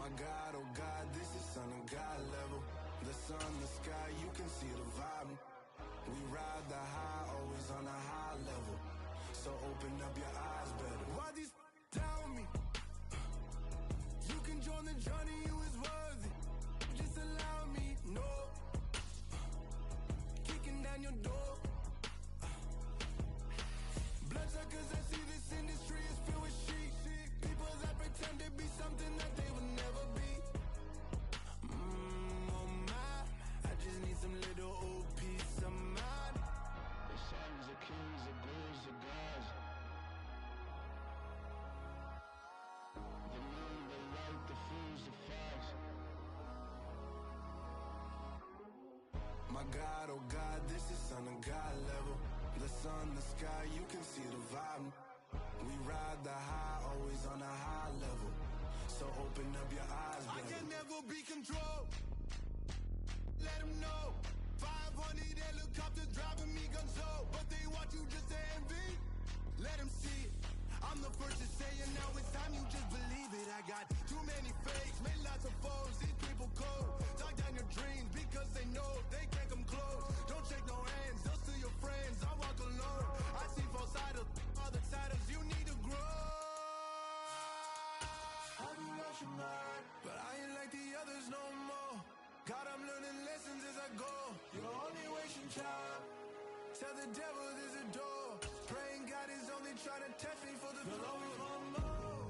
My God, oh God, this is Son of God level. The sun, the sky, you can see the vibe. We ride the high, always on a high level. So open up your eyes better. Why these tell me? You can join the journey, you is worthy. Just allow me, no. Kicking down your door. Bloodsuckers, I see this industry is filled with sheep. People that pretend to be something that they will never be. Oh my, I just need some little old peace of mind. The sons of kings, the ghouls, the gods. The moon, the light, the fools, the facts. My God, oh God, this is Son of God level. The sun, the sky, you can see the vibe. We ride the high, always on a high level. So open up your eyes, baby. I can never be controlled. Let them know. 500 helicopters driving me gunso, but they want you just to envy. Let them see it. I'm the first to say it, now it's time you just believe it. I got too many fakes, made lots of foes. These people cold. Talk down your dreams because they know they can't come close. Don't shake no hands, they'll steal your friends. I walk alone. I see false idols, other titles. You need to grow. I do what you mind, but I ain't like the others no more. God, I'm learning lessons as I go. You're only wasting time. Tell the devil there's a door. Praying God is only trying to test me for the glory of more.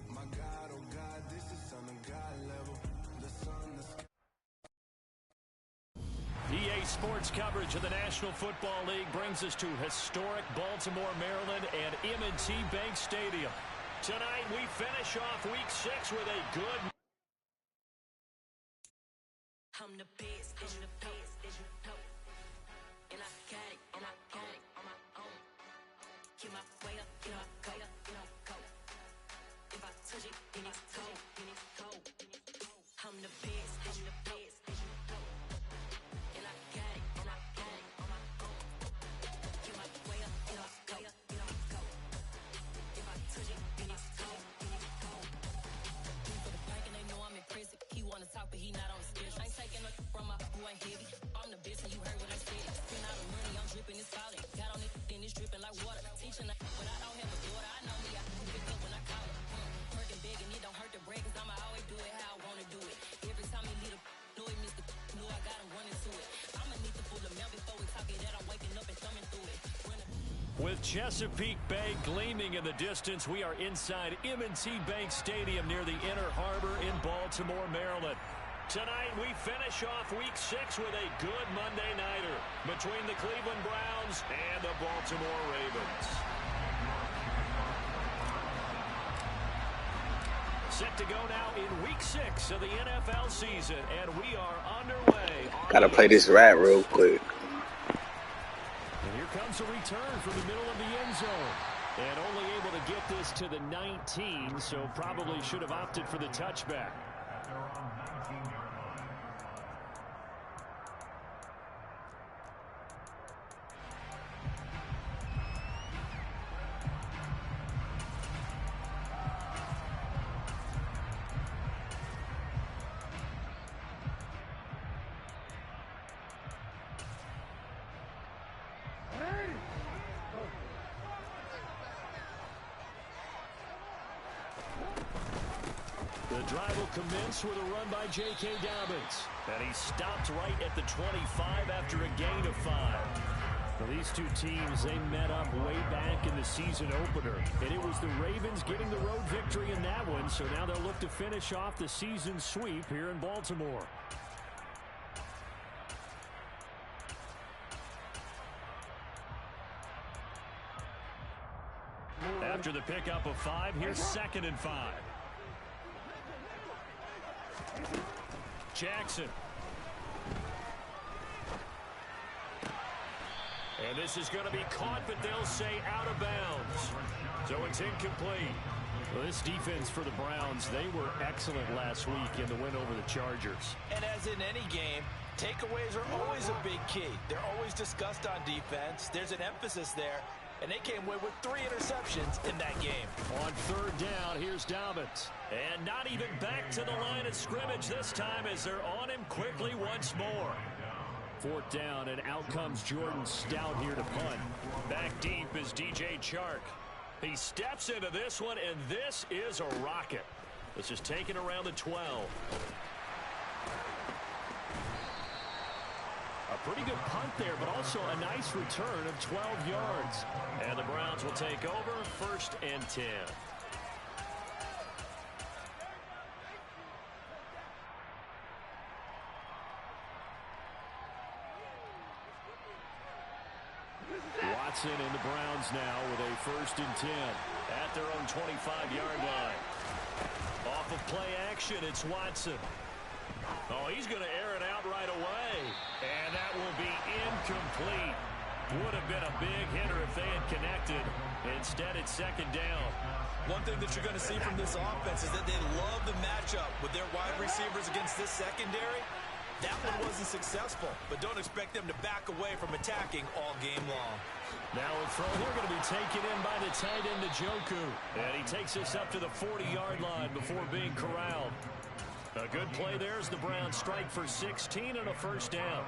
My God, oh God, this is Son of God level. The sun, the sky. EA Sports coverage of the National Football League brings us to historic Baltimore, Maryland and M&T Bank Stadium. Tonight we finish off Week 6 with a good... I'm the best, and the best, and I got it, and I got it on my own. Get my way up, get my go, go. If I touch it, then it's cold, I'm the best, and the best, and I got it, on my own. Get my way up, get my go. If I touch it, then it's cold. For the bank and they know I'm in prison. He wanna talk, but he not on the schedule. I ain't taking no from my who ain't heavy. I'm the best and you heard what I said. Spend all the money, I'm dripping, it's solid. Got on it, then it's dripping like water. Teaching but I don't have a daughter. I know me, I can pick up when I call it. Working big and it don't hurt to break, cause I'ma always do it how I wanna do it. Every time he lead a know he missed the know I got him running to it. I'ma need to pull the mail before we talk it that I'm waking up and thumbing through it. With Chesapeake Bay gleaming in the distance, we are inside M&T Bank Stadium near the Inner Harbor in Baltimore, Maryland. Tonight, we finish off Week 6 with a good Monday nighter between the Cleveland Browns and the Baltimore Ravens. Set to go now in Week 6 of the NFL season, and we are underway. Gotta play this rat real quick. And here comes a return from the middle of the end zone. And only able to get this to the 19, so probably should have opted for the touchback. The drive will commence with a run by J.K. Dobbins. And he stopped right at the 25 after a gain of 5. Well, these two teams, they met up way back in the season opener. And it was the Ravens getting the road victory in that one. So now they'll look to finish off the season sweep here in Baltimore. After the pickup of 5, here's 2nd and 5. Jackson. And this is going to be caught, but they'll say out of bounds. So it's incomplete. Well, this defense for the Browns, they were excellent last week in the win over the Chargers. And as in any game, takeaways are always a big key. They're always discussed on defense. There's an emphasis there. And they came away with 3 interceptions in that game. On third down, here's Dobbins. And not even back to the line of scrimmage this time as they're on him quickly once more. Fourth down, and out comes Jordan Stout here to punt. Back deep is DJ Chark. He steps into this one, and this is a rocket. This is taken around the 12. A pretty good punt there, but also a nice return of 12 yards. And the Browns will take over, 1st and 10. Watson and the Browns now with a 1st and 10 at their own 25-yard line. Off of play action, it's Watson. Oh, he's going to air it out right away. And that will be incomplete. Would have been a big hitter if they had connected. Instead, it's 2nd down. One thing that you're going to see from this offense is that they love the matchup with their wide receivers against this secondary. That one wasn't successful, but don't expect them to back away from attacking all game long. Now a throw, they're going to be taken in by the tight end, Njoku. And he takes us up to the 40-yard line before being corralled. A good play there as the Browns strike for 16 and a 1st down.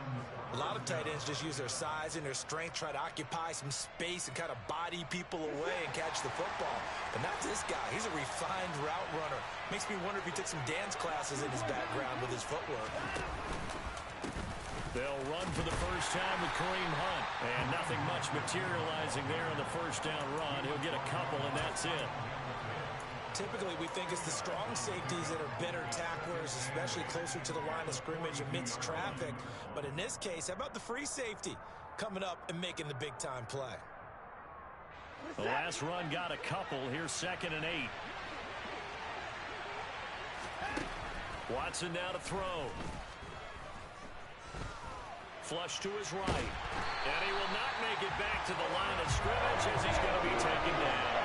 A lot of tight ends just use their size and their strength, try to occupy some space and kind of body people away and catch the football. But not this guy. He's a refined route runner. Makes me wonder if he took some dance classes in his background with his footwork. They'll run for the first time with Kareem Hunt. And nothing much materializing there on the 1st down run. He'll get a couple, and that's it. Typically, we think it's the strong safeties that are better tacklers, especially closer to the line of scrimmage amidst traffic. But in this case, how about the free safety coming up and making the big-time play? The last run got a couple. Here's 2nd and 8. Watson now to throw. Flush to his right. And he will not make it back to the line of scrimmage as he's going to be taken down.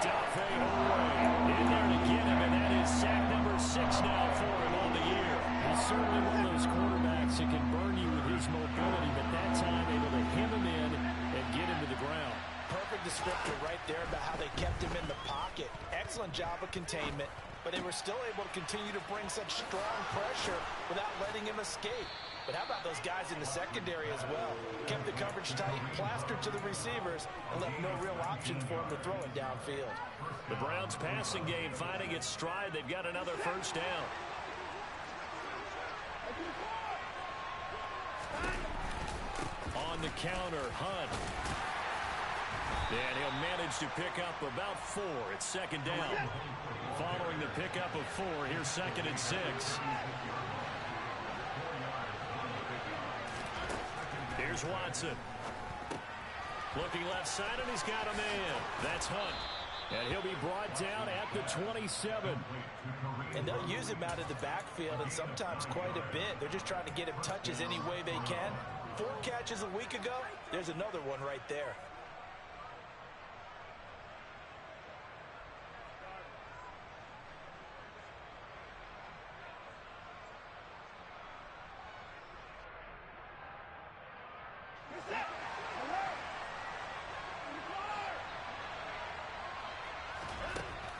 Odafe Oweh in there to get him, and that is sack number 6 now for him on the year. He's certainly one of those quarterbacks that can burn you with his mobility, but that time able to hem him in and get him to the ground. Perfect descriptor right there about how they kept him in the pocket. Excellent job of containment, but they were still able to continue to bring such strong pressure without letting him escape. But how about those guys in the secondary as well? Kept the coverage tight, plastered to the receivers, and left no real options for him to throw it downfield. The Browns passing game finding its stride. They've got another 1st down. On the counter, Hunt. And he'll manage to pick up about 4. It's 2nd down. Following the pickup of 4, here's 2nd and 6. Here's Watson. Looking left side, and he's got a man. That's Hunt. And he'll be brought down at the 27. And they'll use him out of the backfield, and sometimes quite a bit. They're just trying to get him touches any way they can. 4 catches a week ago. There's another one right there.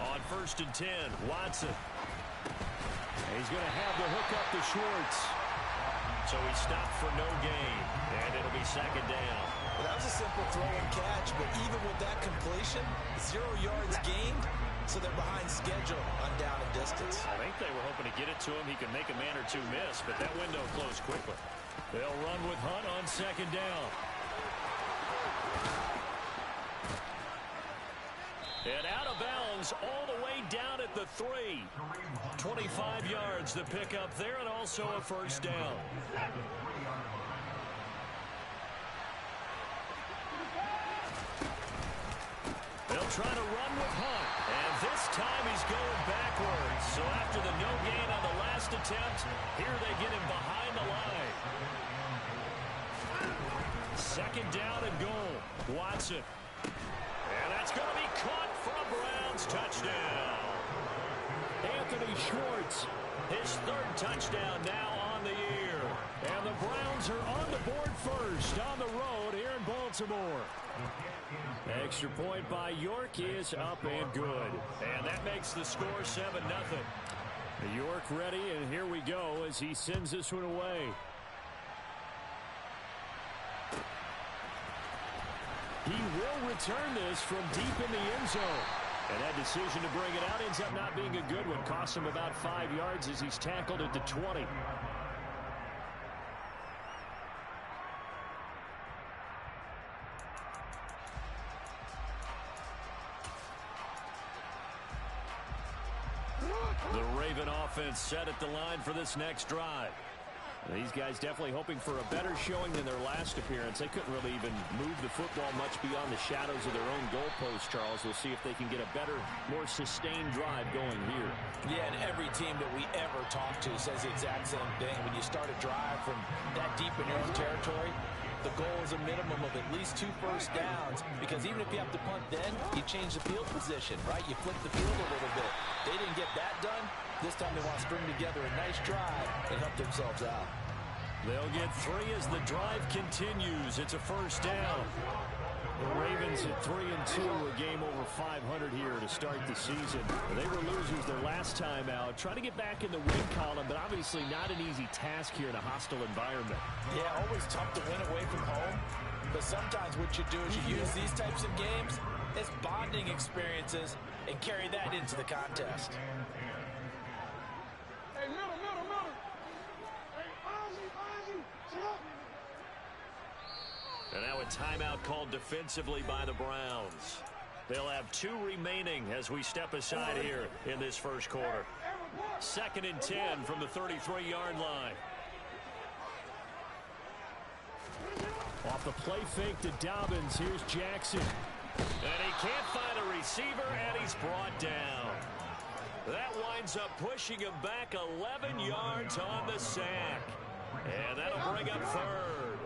On 1st and 10, Watson. And he's going to have the hook up to Schwartz. So he stopped for no gain, and it'll be 2nd down. Well, that was a simple throw and catch, but even with that completion, 0 yards gained, so they're behind schedule on down and distance. I think they were hoping to get it to him. He could make a man or two miss, but that window closed quickly. They'll run with Hunt on 2nd down. And out of bounds all the way down at the 3. 25 yards to pick up there, and also a 1st down. They'll try to run with Hunt, and this time he's going backwards. So after the no gain on the last attempt, here they get him behind the line. 2nd down and goal. Watson. And That's going to be caught for a Browns touchdown. Anthony Schwartz, his third touchdown now on the year. And the Browns are on the board first on the road here in Baltimore. Extra point by York is up and good. And that makes the score 7-0. York ready, and here we go as he sends this one away. He will return this from deep in the end zone. And that decision to bring it out ends up not being a good one. Costs him about 5 yards as he's tackled at the 20. The Raven offense set at the line for this next drive. These guys definitely hoping for a better showing than their last appearance. They couldn't really even move the football much beyond the shadows of their own goalpost, Charles. We'll see if they can get a better, more sustained drive going here. Yeah, and every team that we ever talk to says the exact same thing. When you start a drive from that deep in your own territory, the goal is a minimum of at least 2 first downs, because even if you have to punt then, you change the field position, right? You flip the field a little bit. They didn't get that done. This time they want to string together a nice drive and help themselves out. They'll get 3 as the drive continues. It's a first down. The Ravens at 3-2, a game over 500 here to start the season. They were losers their last time out. Trying to get back in the win column, but obviously not an easy task here in a hostile environment. Yeah, always tough to win away from home. But sometimes what you do is you use these types of games as bonding experiences and carry that into the contest. Hey, middle. Hey, Ozzie, sit up. And now a timeout called defensively by the Browns. They'll have 2 remaining as we step aside here in this first quarter. 2nd and 10 from the 33-yard line. Off the play fake to Dobbins. Here's Jackson. And he can't find a receiver, and he's brought down. That winds up pushing him back 11 yards on the sack. And that'll bring up 3rd.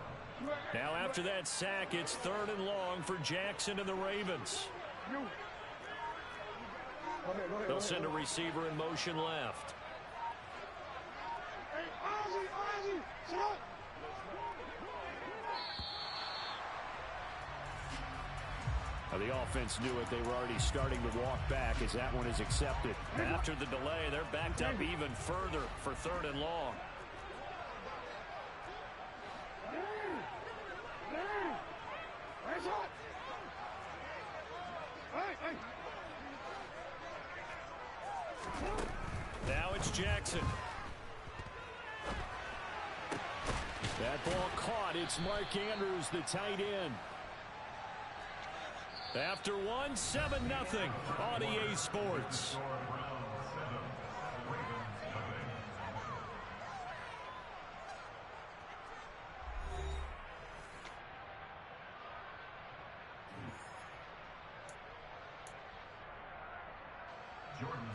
Now after that sack, it's 3rd and long for Jackson and the Ravens. They'll send a receiver in motion left. Hey, Ozzie, sit up. The offense knew it. They were already starting to walk back as that one is accepted. After the delay, they're backed up even further for 3rd and long. Now it's Jackson. That ball caught. It's Mark Andrews, the tight end. After 1, 7-0 on EA Sports.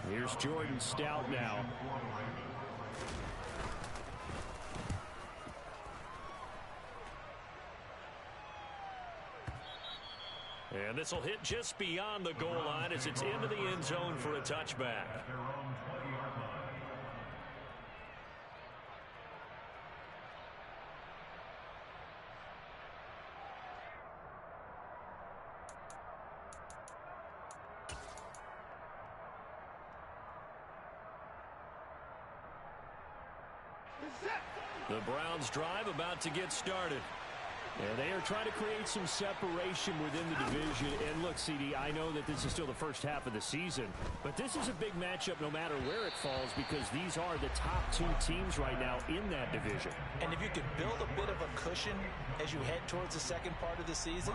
Here's Jordan Stout now. And this will hit just beyond the goal line as it's into the end zone for a touchback. The Browns drive about to get started. And they are trying to create some separation within the division. And look, CD, I know that this is still the first half of the season, but this is a big matchup no matter where it falls, because these are the top 2 teams right now in that division. And if you could build a bit of a cushion as you head towards the second part of the season,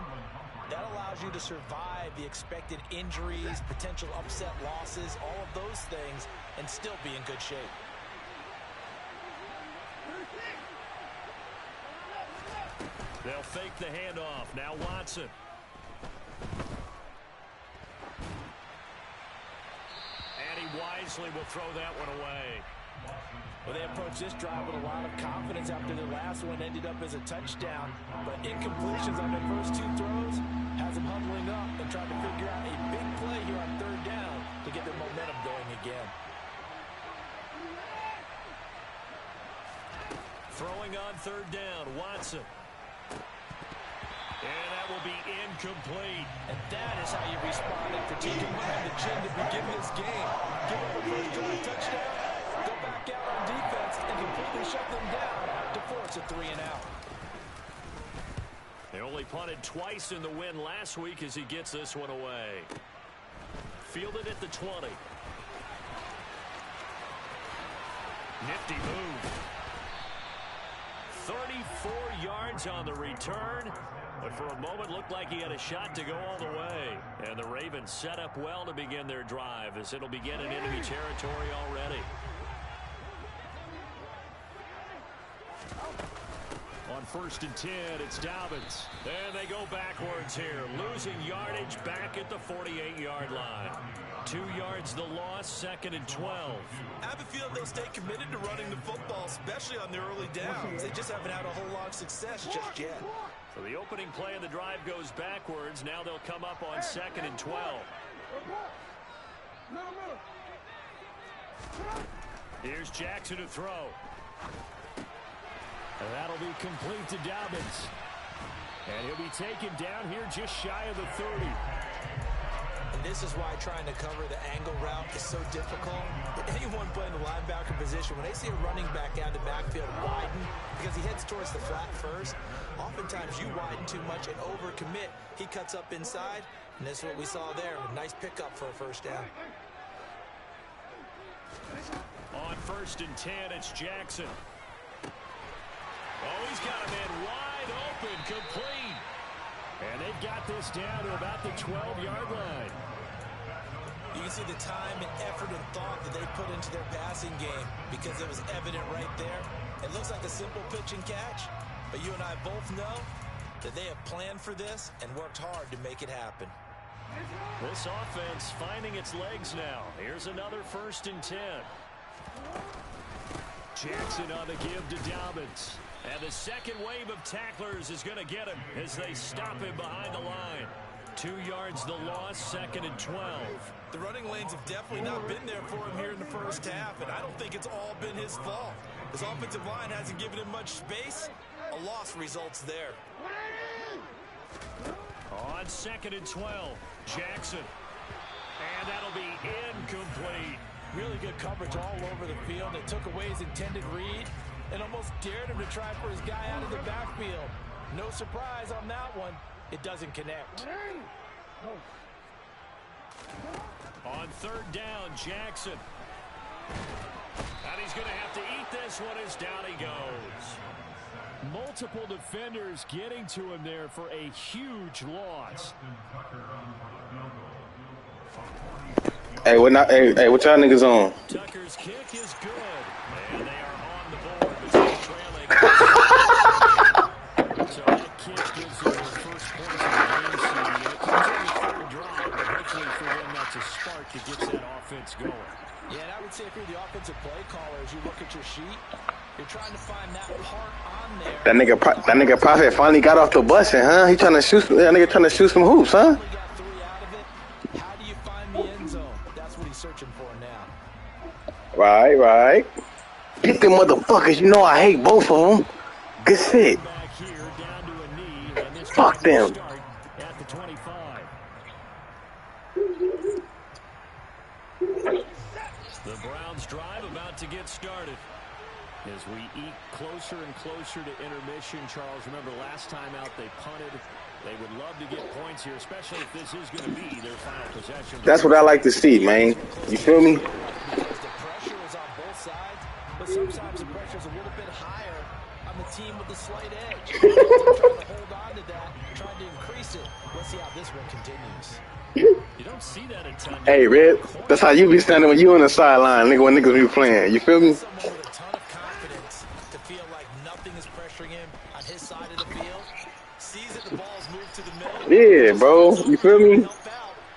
that allows you to survive the expected injuries, potential upset losses, all of those things, and still be in good shape. They'll fake the handoff. Now Watson. And he wisely will throw that one away. Well, they have approached this drive with a lot of confidence after their last one ended up as a touchdown. But incompletions on their first 2 throws has them huddling up and trying to figure out a big play here on 3rd down to get their momentum going again. Throwing on 3rd down, Watson. And that will be incomplete. And that is how you respond after taking behind the chin to begin this game. Give up a first drive touchdown, go back out on defense, and completely shut them down to force a 3-and-out. They only punted twice in the win last week as he gets this one away. Fielded at the 20. Nifty move. 34 yards on the return, but for a moment looked like he had a shot to go all the way. And the Ravens set up well to begin their drive as it'll begin in enemy territory already. On 1st and 10, it's Dobbins. And they go backwards here, losing yardage back at the 48-yard line. 2 yards the loss, 2nd and 12. I have a feeling they'll stay committed to running the football, especially on their early downs. They just haven't had a whole lot of success just yet. So the opening play of the drive goes backwards. Now they'll come up on 2nd and 12. Here's Jackson to throw. And that'll be complete to Dobbins. And he'll be taken down here just shy of the 30. And this is why trying to cover the angle route is so difficult. Anyone playing the linebacker position, when they see a running back out of the backfield widen, because he heads towards the flat first, oftentimes you widen too much and overcommit. He cuts up inside, and this is what we saw there. A nice pickup for a first down. On 1st and 10, it's Jackson. Oh, he's got a man wide open, complete. And they've got this down to about the 12-yard line. You can see the time and effort and thought that they put into their passing game because it was evident right there. It looks like a simple pitch and catch, but you and I both know that they have planned for this and worked hard to make it happen. This offense finding its legs now. Here's another 1st and 10. Jackson on the give to Dobbins. And the second wave of tacklers is going to get him as they stop him behind the line. 2 yards the loss, 2nd and 12. The running lanes have definitely not been there for him here in the first half, and I don't think it's all been his fault. His offensive line hasn't given him much space. A loss results there. On 2nd and 12, Jackson. And that'll be incomplete. Really good coverage all over the field. It took away his intended read and almost dared him to try for his guy out of the backfield. No surprise on that one. It doesn't connect. On 3rd down, Jackson. And he's going to have to eat this one as down he goes. Multiple defenders getting to him there for a huge loss. Hey, what y'all niggas on? Tucker's kick is good. And they are on the board. Trailing. So that kick gives them their first points of the game seed. It comes on the 3rd drive, but hopefully for them that's a spark that gets that offense going. Yeah, and I would say if you're the offensive play caller, as you look at your sheet, you're trying to find that part on there. That nigga Prophet finally got off the busing, huh? He trying to shoot. That nigga trying to shoot some hoops, huh? Got 3 out of it. How do you find the end zone? That's what he's searching for now. Right. Get them motherfuckers. You know I hate both of them. Good shit. Back here, down to a knee, and this Fuck them. start at the 25. The Browns drive about to get started. As we eat closer and closer to intermission, Charles, remember last time out they punted. They would love to get points here, especially if this is going to be their final possession. That's what I like to see, man. You feel me? Because the pressure is on both sides, but sometimes the pressure is a little bit higher on the team with the slight edge. They're trying to hold on to that, trying to increase it. Let's see how this one continues. You don't see that a ton. Hey, Red, that's how you be standing when you on the sideline, nigga, when niggas be playing. You feel me? Someone with a ton of confidence to feel like nothing is pressuring him on his side of the field. Sees that the ball's moved to the middle. Yeah, bro. You feel me?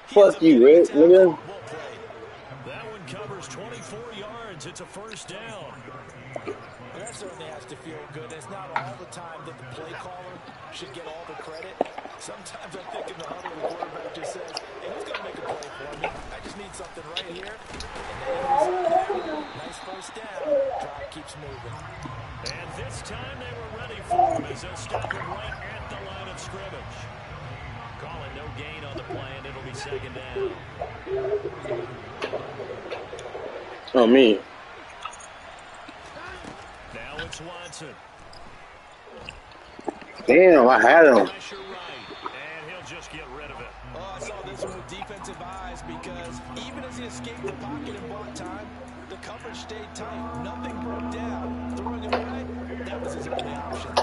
Fuck you, Red, nigga. That one covers 24 yards it's a first down. That certainly has to feel good. It's not all the time that the play caller should get all the credit. Sometimes I think in the huddle, the quarterback just says, hey, who's going to make a play for me? I just need something right here. And the end result there, nice first down. Drive keeps moving. And this time they were ready for him as they'll stop him right at the line of scrimmage. Calling no gain on the play, and it'll be second down. Oh, me. Now it's Watson. Damn, I had him. Pressure right, and he'll just get rid of it. Oh, I saw this one with defensive eyes because even as he escaped the pocket and bought time, the coverage stayed tight. Nothing broke down. Throwing it away, that was his only option.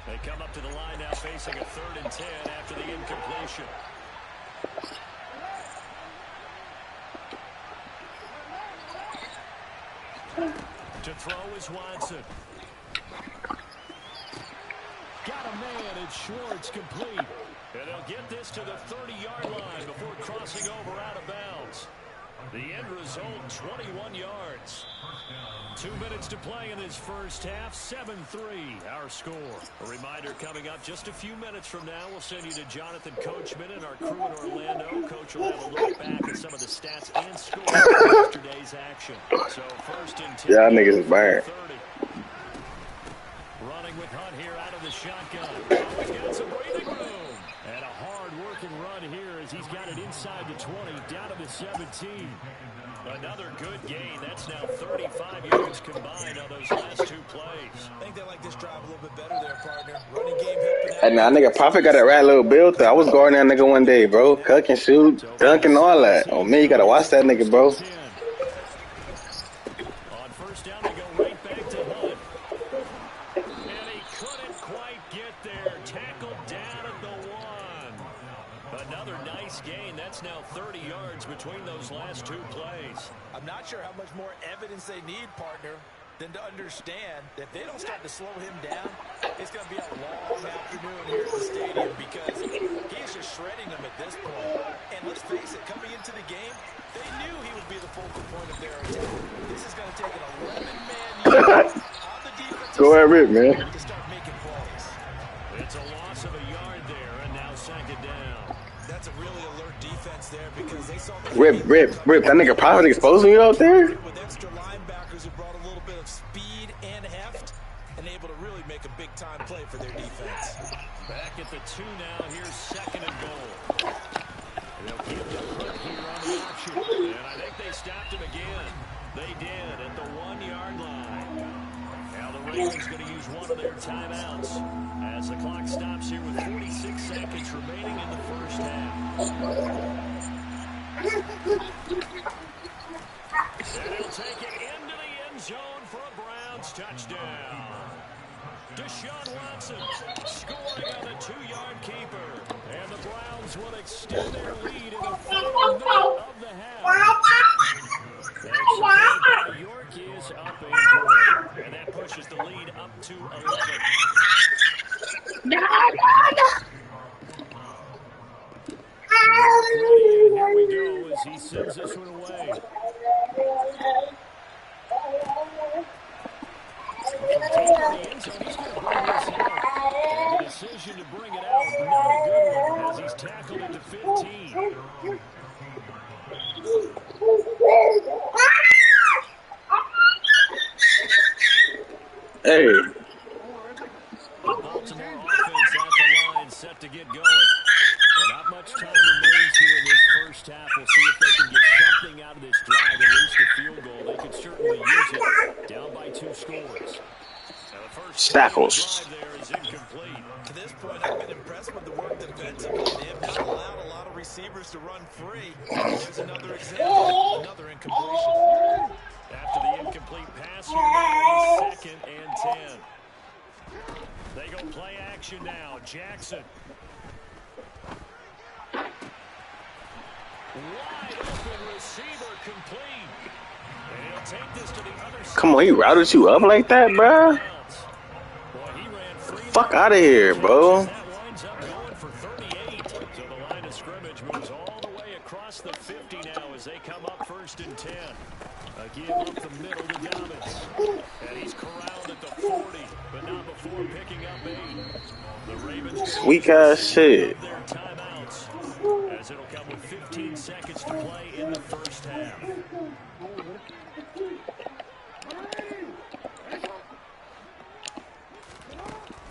They come up to the line now facing a 3rd and 10 after the incompletion. To throw is Watson. Got a man, it's Schwartz complete. And they'll get this to the 30-yard line before crossing over out of bounds. The end result, 21 yards. 2 minutes to play in this first half, 7-3 our score. A reminder coming up just a few minutes from now, we'll send you to Jonathan Coachman and our crew in Orlando. Coach will have a look back at some of the stats and scores from yesterday's action. So 1st and 10. Yeah, niggas is bad. Running with Hunt here out of the shotgun. Oh, he's got some breathing room. And a hard-working run here as he's got it inside the 20, down to the 17. Another good gain. That's now 35 yards combined on those last 2 plays. I think they like this drive a little bit better there, partner. Running game helping out. Hey, now, nigga, Prophet got that right little build through. I was guarding that nigga one day, bro. Cuck and shoot, dunk and all that. Oh, man, you got to watch that nigga, bro. On first down, they go right back to Hunt. And he couldn't quite get there. Tackled down at the 1. Another nice gain. That's now 30 yards between those last 2 plays. I'm not sure how much more evidence they need, partner, than to understand that if they don't start to slow him down, it's going to be a long afternoon here at the stadium because he's just shredding them at this point. And let's face it, coming into the game, they knew he would be the focal point of their attack. This is going to take an 11-man unit on the defensive Go ahead, Rip, man. to start making plays. It's a loss of a yard there, and now 2nd down. That's a really alert defense there because they saw the Rip. That nigga Prophet exposing you out there? with extra linebackers who brought a little bit of speed and heft and able to really make a big-time play for their defense. Back at the 2 now. Here's 2nd and goal. They'll keep the Hunt here on the option. And I think they stopped him again. They did at the 1-yard line. Now the Ravens going to use one of their timeouts as the clock stops here with 46 seconds remaining in the first half. And he'll take it into the end zone for a Browns touchdown. Deshaun Watson scoring on the 2-yard keeper. And the Browns will extend their lead in the final minute of the half. That's supported by York is up and good. And that pushes the lead up to 11. And here we go as he sends this one away. From deep in the end zone, he's going to bring this out. And the decision to bring it out, not a good one, as he's tackled into 15. Hey. The Baltimore offense at the line, set to get going. Well, not much time remains here in this first half. We'll see if they can get something out of this drive, at least a field goal. They could certainly use it. Down by 2 scores. Now the first Stackles. drive there is incomplete. To this point, I've been impressed with the work defensively. They have not allowed a lot of receivers to run free. There's another example, another incompletion. After the incomplete pass here, now it is 2nd and 10. They go play action now. Jackson. Wide open receiver complete. And he'll take this to the other side. Come on, he routed you up like that, bro? Boy, he ran free. Fuck out of here, bro. That winds up going for 38. So the line of scrimmage moves all the 50 now as they come up 1st and 10. A give up the middle to Dobbins. And he's corralled at the 40, but not before picking up 8. The Ravens Weak ass shit. their timeouts, as it'll come with 15 seconds to play in the first half.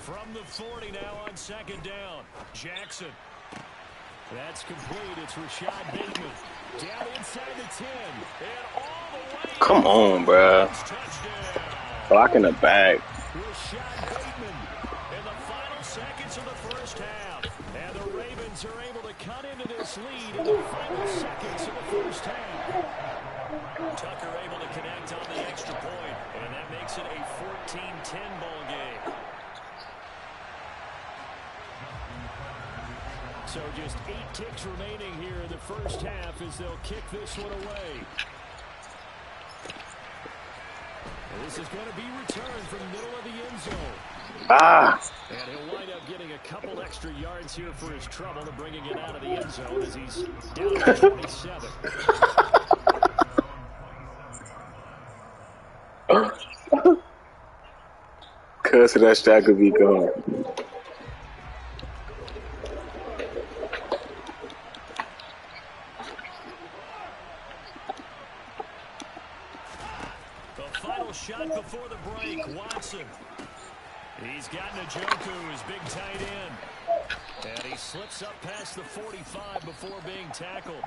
From the 40 now on 2nd down. Jackson. That's complete. It's Rashad Bateman. Down inside the 10. And all the way. Come on, bruh. Block in the bag. Rashad Bateman in the final seconds of the first half. And the Ravens are able to cut into this lead in the final seconds of the first half. Tucker able to connect on the extra point. And that makes it a 14-10 ball game. So just 8 ticks remaining here in the first half as they'll kick this one away. And this is going to be returned from the middle of the end zone. Ah. And he'll wind up getting a couple extra yards here for his trouble to bringing it out of the end zone as he's down to 27. Cuz that shot could be gone. Shot before the break, Watson. He's got Njoku, his big tight end. And he slips up past the 45 before being tackled.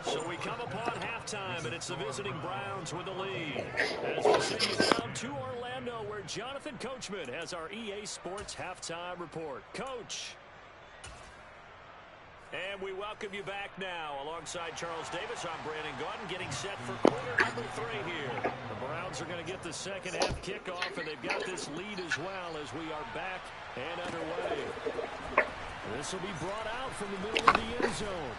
So we come upon halftime, and it's the visiting Browns with the lead. As we send you down to Orlando, where Jonathan Coachman has our EA Sports halftime report. Coach. And we welcome you back now. Alongside Charles Davis, I'm Brandon Gaudin, getting set for quarter number 3 here. The Browns are going to get the second half kickoff, and they've got this lead as well as we are back and underway. This will be brought out from the middle of the end zone.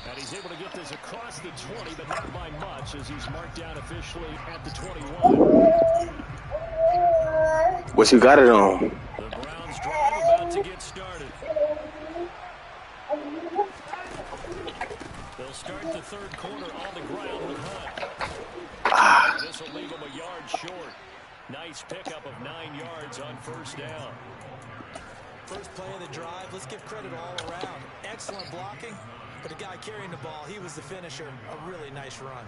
And he's able to get this across the 20, but not by much, as he's marked down officially at the 21. What you got it on? The Browns drive about to get started. They'll start the third quarter on the ground with Hunt. This will leave him a yard short. Nice pickup of 9 yards on first down. First play of the drive, let's give credit all around. Excellent blocking, but the guy carrying the ball, he was the finisher. A really nice run.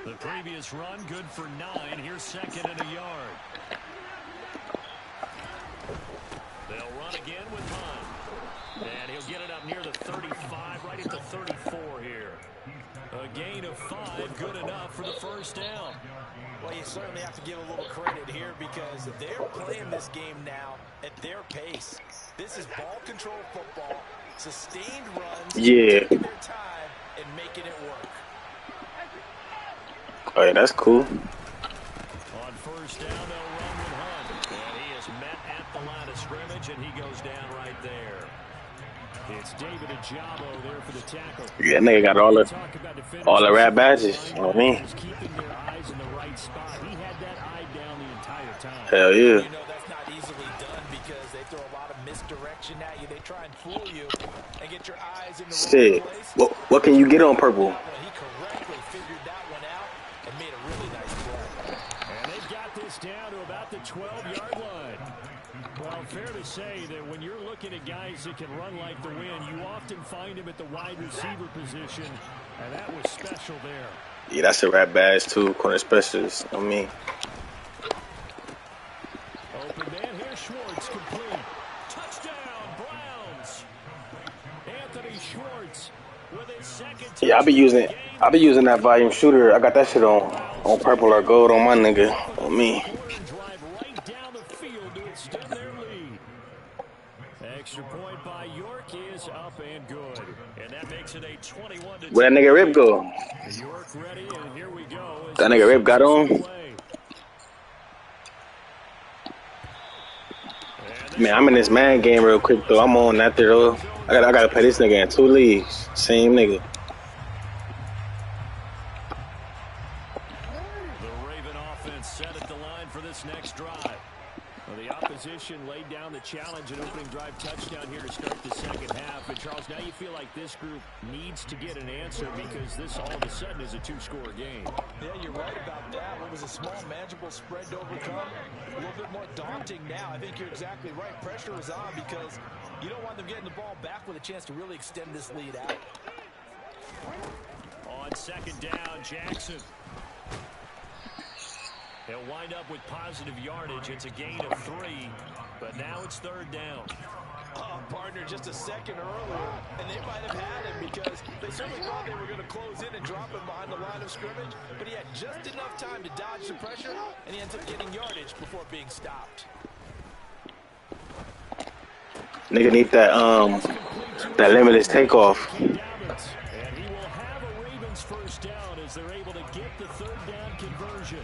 The previous run, good for 9. Here's 2nd and a yard. They'll run again with Hunt. And he'll get it up near the 35, right at the 34 here. A gain of 5, good enough for the first down. Well, you certainly have to give a little credit here because they're playing this game now at their pace. This is ball control football, sustained runs, taking their time and making it work. Oh, yeah, that's cool. On first down, they'll run with Hunt. And he is met at the line of scrimmage, and he goes down right there. It's David Ojabo there for the tackle. Yeah, that nigga got all the rat badges. You know what I mean? Keeping their eyes in the right spot. He had that eye down the entire time. Hell yeah. You know that's not easily done because they throw a lot of misdirection at you. They try and fool you and get your eyes in the wrong place. What can you get on purple? He correctly figured that one out and made a really nice play. And they've got this down to about the 12-yard line. Well, fair to say that when you're looking at guys that can run like the wind, you often find them at the wide receiver position, and that was special there. Yeah, that's a rat badge too, corner specialist. I mean. Open man here, Schwartz, complete. Touchdown, Browns. Anthony Schwartz with his second touchdown. Yeah, I be using that volume shooter. I got that shit on purple or gold on my nigga. On me. Extra point by York is up and good. And that makes it a 21-10. Where that nigga Rip go? York ready, and here we go. That nigga Rip got on? Man, I'm in this man game real quick though. I'm on that there though. I gotta play this nigga in 2 leagues. Same nigga. The Raven offense set at the line for this next drive. Well, the opposition position, laid down the challenge, and opening drive touchdown here to start the second half. And, Charles, now you feel like this group needs to get an answer because this all of a sudden is a two-score game. Yeah, you're right about that. What was a small, manageable spread to overcome, a little bit more daunting now. I think you're exactly right. Pressure is on because you don't want them getting the ball back with a chance to really extend this lead out. On second down, Jackson. He'll wind up with positive yardage. It's a gain of 3, but now it's third down. Oh, partner, just a second earlier, and they might have had him because they certainly thought they were going to close in and drop him behind the line of scrimmage, but he had just enough time to dodge the pressure, and he ends up getting yardage before being stopped. Nigga need that limitless takeoff. And he will have a Ravens first down as they're able to get the third down conversion.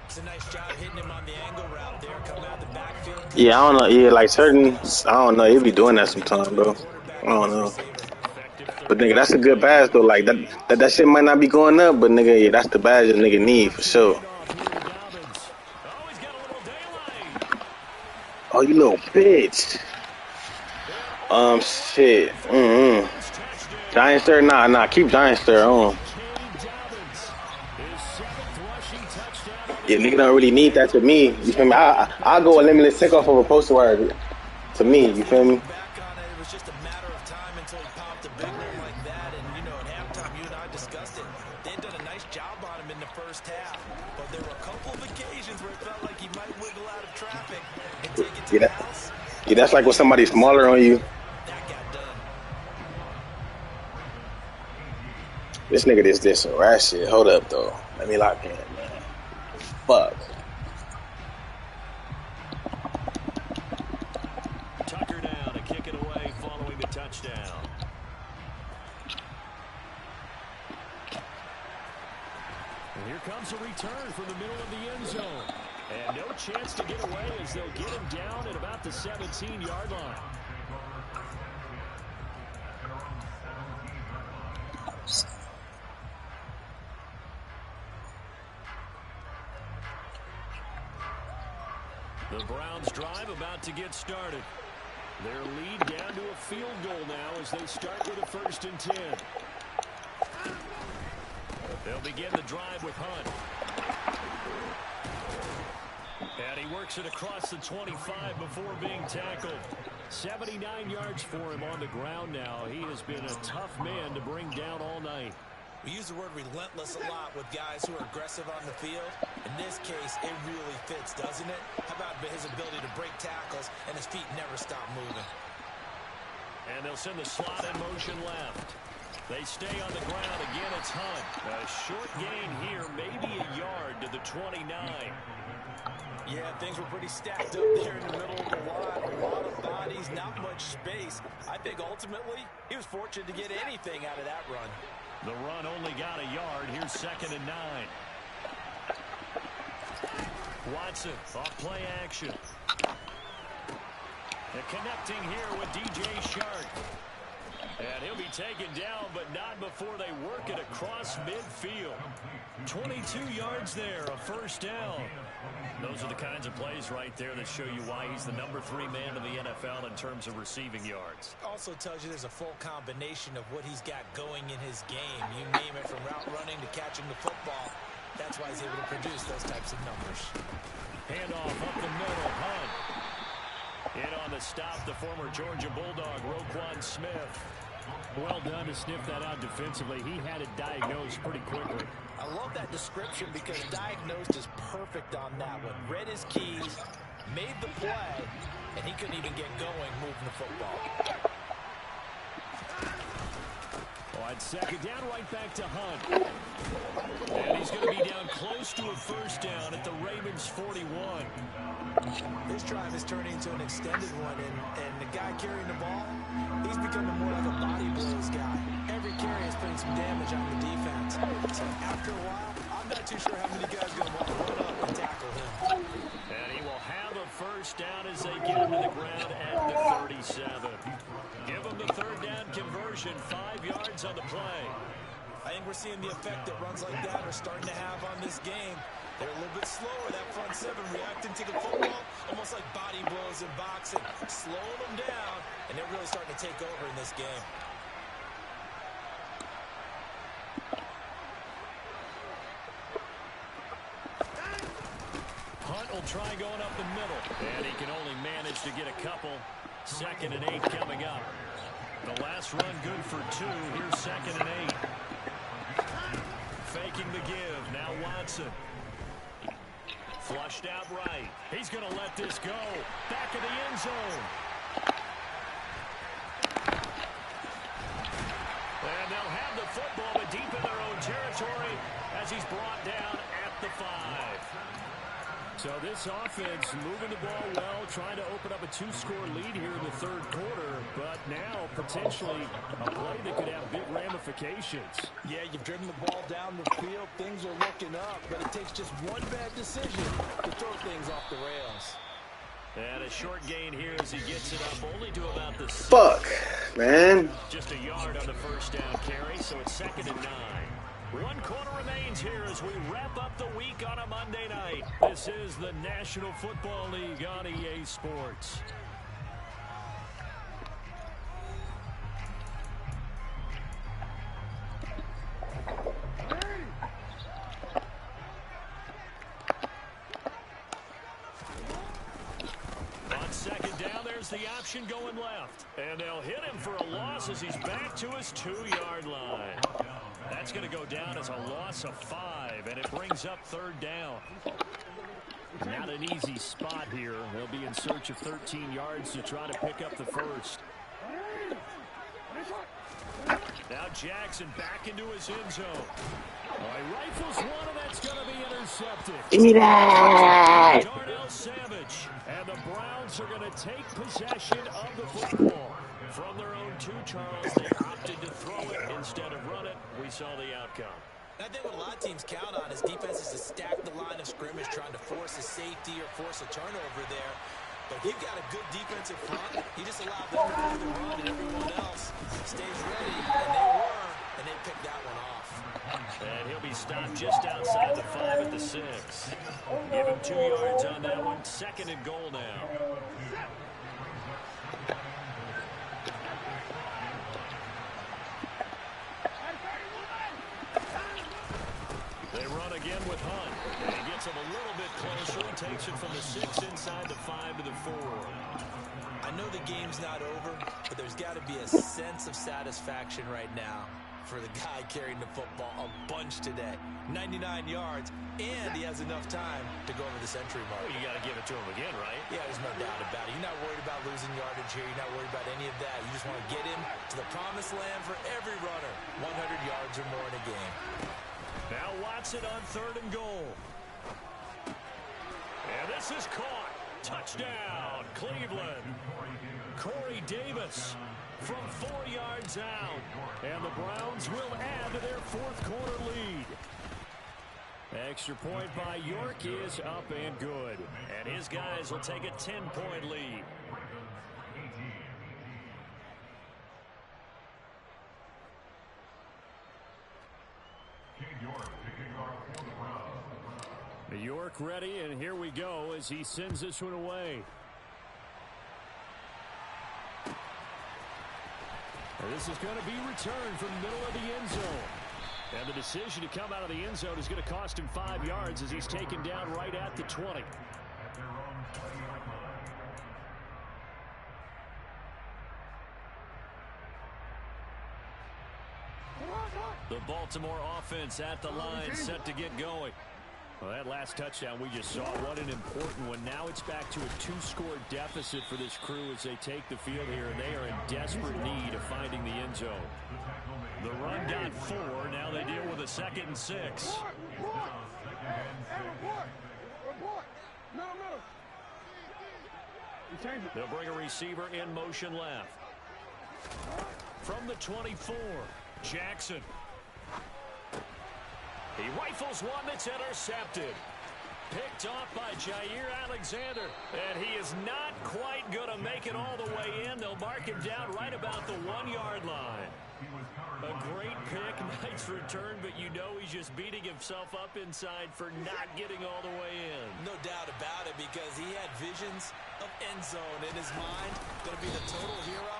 It's a nice job hitting him on the angle route there, coming out the backfield. Yeah, I don't know. Yeah, like certain, I don't know. He'll be doing that sometime, bro. I don't know. But nigga, that's a good badge though. Like that shit might not be going up, but nigga, yeah, that's the badge a nigga need for sure. Oh, you little bitch. Shit. Giant stir, nah. Keep Giant stir on. Yeah, nigga don't really need that to me. You feel me? I'll go a limitless takeoff over poster wire. To me, you feel me? Back on it, it was just a matter of time until he popped a big one like that. And, you know, at halftime, you and I discussed it. They'd done a nice job on him in the first half. But there were a couple of occasions where it felt like he might wiggle out of traffic and take it to the house. Yeah, that's like when somebody's smaller on you. That got done. This nigga this some rat shit. Hold up, though. Let me lock in, man. Fuck. Tucker down to kick it away following the touchdown. And here comes a return from the middle of the end zone. And no chance to get away as they'll get him down at about the 17-yard line. The Browns drive about to get started. Their lead down to a field goal now as they start with a 1st and 10. They'll begin the drive with Hunt. And he works it across the 25 before being tackled. 79 yards for him on the ground now. He has been a tough man to bring down all night. We use the word relentless a lot with guys who are aggressive on the field. In this case, it really fits, doesn't it? How about his ability to break tackles and his feet never stop moving? And they'll send the slot in motion left. They stay on the ground. Again, it's Hunt. A short gain here, maybe a yard to the 29. Yeah, things were pretty stacked up there in the middle of the line. A lot of bodies, not much space. I think ultimately he was fortunate to get anything out of that run. The run only got a yard. Here's 2nd and 9. Watson off play action. They're connecting here with DJ Shark. And he'll be taken down, but not before they work it across midfield. 22 yards there, a 1st down. Those are the kinds of plays right there that show you why he's the number 3 man in the NFL in terms of receiving yards. Also tells you there's a full combination of what he's got going in his game. You name it, from route running to catching the football. That's why he's able to produce those types of numbers. Handoff up the middle, Hunt. In on the stop, the former Georgia Bulldog, Roquan Smith. Well done to sniff that out defensively. He had it diagnosed pretty quickly. I love that description because diagnosed is perfect on that one. Read his keys, made the play, and he couldn't even get going moving the football. On 2nd down, right back to Hunt. And he's going to be down close to a 1st down at the Ravens 41. This drive is turning into an extended one, and the guy carrying the ball, he's becoming more like a body blows guy. Every carry is putting some damage on the defense. So after a while, I'm not too sure how many guys are going to want to run up and tackle him. And he will have a 1st down as they get him to the ground at the 37. Give him the 3rd down conversion, 5 yards on the play. I think we're seeing the effect that runs like that are starting to have on this game. They're a little bit slower, that front seven, reacting to the football, almost like body blows in boxing, slowing them down, and they're really starting to take over in this game. Hunt will try going up the middle, and he can only manage to get a couple. 2nd and 8 coming up. The last run good for 2. Here's 2nd and 8. Faking the give. Now Watson. Flushed out right. He's going to let this go. Back of the end zone. And they'll have the football, but deep in their own territory as he's brought down at the 5. So this offense moving the ball well, trying to open up a 2-score lead here in the 3rd quarter, but now potentially a play that could have big ramifications. Yeah, you've driven the ball down the field. Things are looking up, but it takes just one bad decision to throw things off the rails. And a short gain here as he gets it up only to about the 6. Fuck, man. Just a yard on the first down carry, so it's 2nd and 9. 1 quarter remains here as we wrap up the week on a Monday night. This is the National Football League on EA Sports. On 2nd down, there's the option going left. And they'll hit him for a loss as he's back to his 2-yard line. That's going to go down as a loss of 5, and it brings up 3rd down. Not an easy spot here. They'll be in search of 13 yards to try to pick up the first. Now Jackson back into his end zone. He rifles one, and that's going to be intercepted. Give me that. Darnell Savage. And the Browns are going to take possession of the football. From their own 2, Charles, they opted to throw it instead of run it. We saw the outcome. I think what a lot of teams count on is defenses to stack the line of scrimmage, trying to force a safety or force a turnover there. But if you've got a good defensive front, you just allow them to do the run, and everyone else stays ready. And they were, and they picked that one off. And he'll be stopped just outside the 5 at the 6. Give him 2 yards on that one. 2nd and goal now. They run again with Hunt. And he gets him a little bit closer. He takes it from the 6 inside the 5 to the 4. I know the game's not over, but there's got to be a sense of satisfaction right now for the guy carrying the football a bunch today. 99 yards, and he has enough time to go over the century mark. Well, you got to give it to him again, right? Yeah, there's no doubt about it. You're not worried about losing yardage here. You're not worried about any of that. You just want to get him to the promised land for every runner. 100 yards or more in a game. Now Watson on 3rd and goal. And this is caught. Touchdown, Cleveland. Corey Davis from 4 yards out. And the Browns will add to their 4th quarter lead. Extra point by York is up and good. And his guys will take a 10-point lead. York ready, and here we go as he sends this one away. And this is going to be returned from the middle of the end zone. And the decision to come out of the end zone is going to cost him 5 yards as he's taken down right at the 20. The Baltimore offense at the line, set to get going. Well, that last touchdown we just saw, what an important one. Now it's back to a 2-score deficit for this crew as they take the field here, and they are in desperate need of finding the end zone. The run got 4. Now they deal with a 2nd and 6. They'll bring a receiver in motion left. From the 24, Jackson. He rifles one that's intercepted. Picked off by Jair Alexander. And he is not quite going to make it all the way in. They'll mark him down right about the 1-yard line. A great pick, nice return, but you know he's just beating himself up inside for not getting all the way in. No doubt about it, because he had visions of end zone in his mind. Going to be the total hero.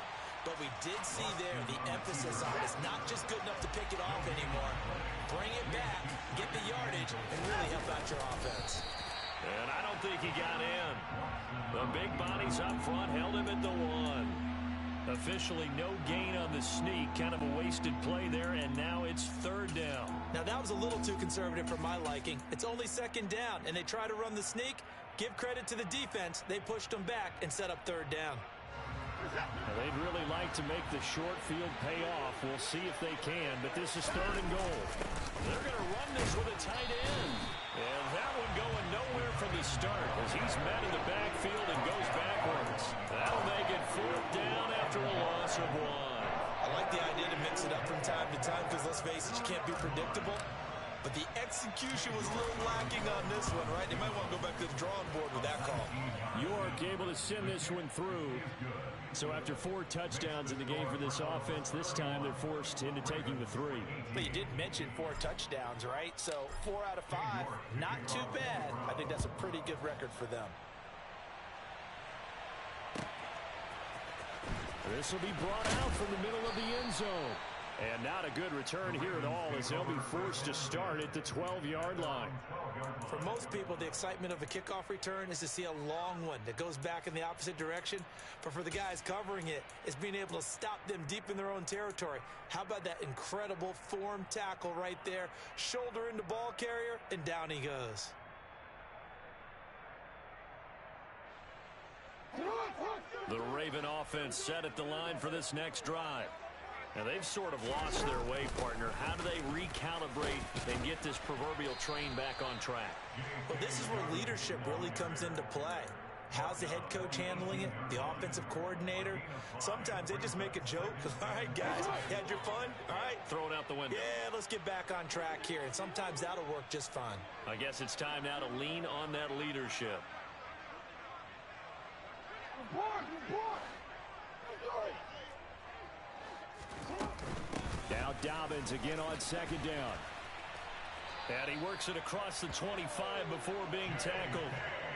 But we did see there the emphasis on it's not just good enough to pick it off anymore. Bring it back, get the yardage, and really help out your offense. And I don't think he got in. The big bodies up front held him at the 1. Officially no gain on the sneak. Kind of a wasted play there, and now it's 3rd down. Now that was a little too conservative for my liking. It's only 2nd down, and they try to run the sneak. Give credit to the defense. They pushed them back and set up 3rd down. Now, they'd really like to make the short field pay off. We'll see if they can, but this is 3rd and goal. They're going to run this with a tight end. And that one going nowhere from the start as he's met in the backfield and goes backwards. That'll make it 4th down after a loss of 1. I like the idea to mix it up from time to time because, let's face it, you can't be predictable. But the execution was a little lacking on this one, right? They might want to go back to the drawing board with that call. York able to send this one through. So after 4 touchdowns in the game for this offense, this time they're forced into taking the 3. But you did mention 4 touchdowns, right? So 4 out of 5, not too bad. I think that's a pretty good record for them. This will be brought out from the middle of the end zone. And not a good return here at all as they'll be forced to start at the 12-yard line. For most people, the excitement of a kickoff return is to see a long one that goes back in the opposite direction. But for the guys covering it, it's being able to stop them deep in their own territory. How about that incredible form tackle right there? Shoulder into ball carrier, and down he goes. The Raven offense set at the line for this next drive. Now, they've sort of lost their way, partner. How do they recalibrate and get this proverbial train back on track? Well, this is where leadership really comes into play. How's the head coach handling it? The offensive coordinator? Sometimes they just make a joke. All right, guys, you had your fun? All right. Throw it out the window. Yeah, let's get back on track here. And sometimes that'll work just fine. I guess it's time now to lean on that leadership. Now Dobbins again on 2nd down. And he works it across the 25 before being tackled.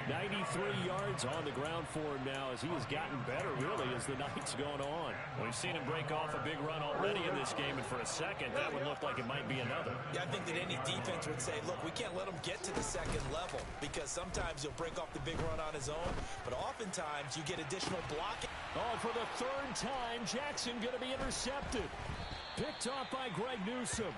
93 yards on the ground for him now as he has gotten better, really, as the night's gone on. We've seen him break off a big run already in this game, and for a second, that would look like it might be another. Yeah, I think that any defense would say, look, we can't let him get to the 2nd level because sometimes he'll break off the big run on his own, but oftentimes you get additional blocking. Oh, for the 3rd time, Jackson going to be intercepted. Picked off by Greg Newsome.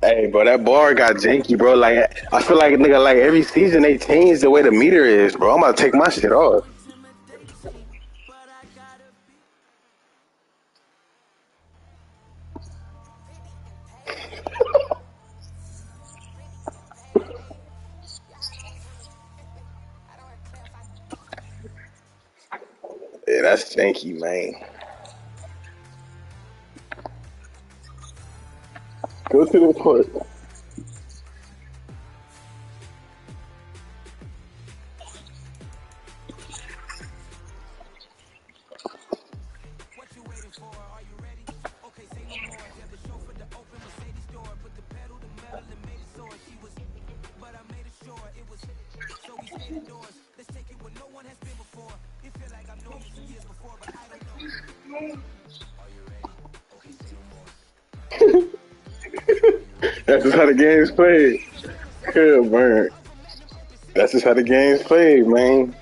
Hey, bro, that bar got janky, bro. Like, I feel like, nigga, like every season they change the way the meter is, bro. I'm about to take my shit off. Yeah, that's janky, man. Go to the court. What you waiting for? Are you ready? Okay, say no more. Tell the chauffeur to open Mercedes door. Put the pedal to metal and made it soar. She was, but I made it sure it was. So we stayed indoors. That's just how the game's played. Good burn. That's just how the game's played, man.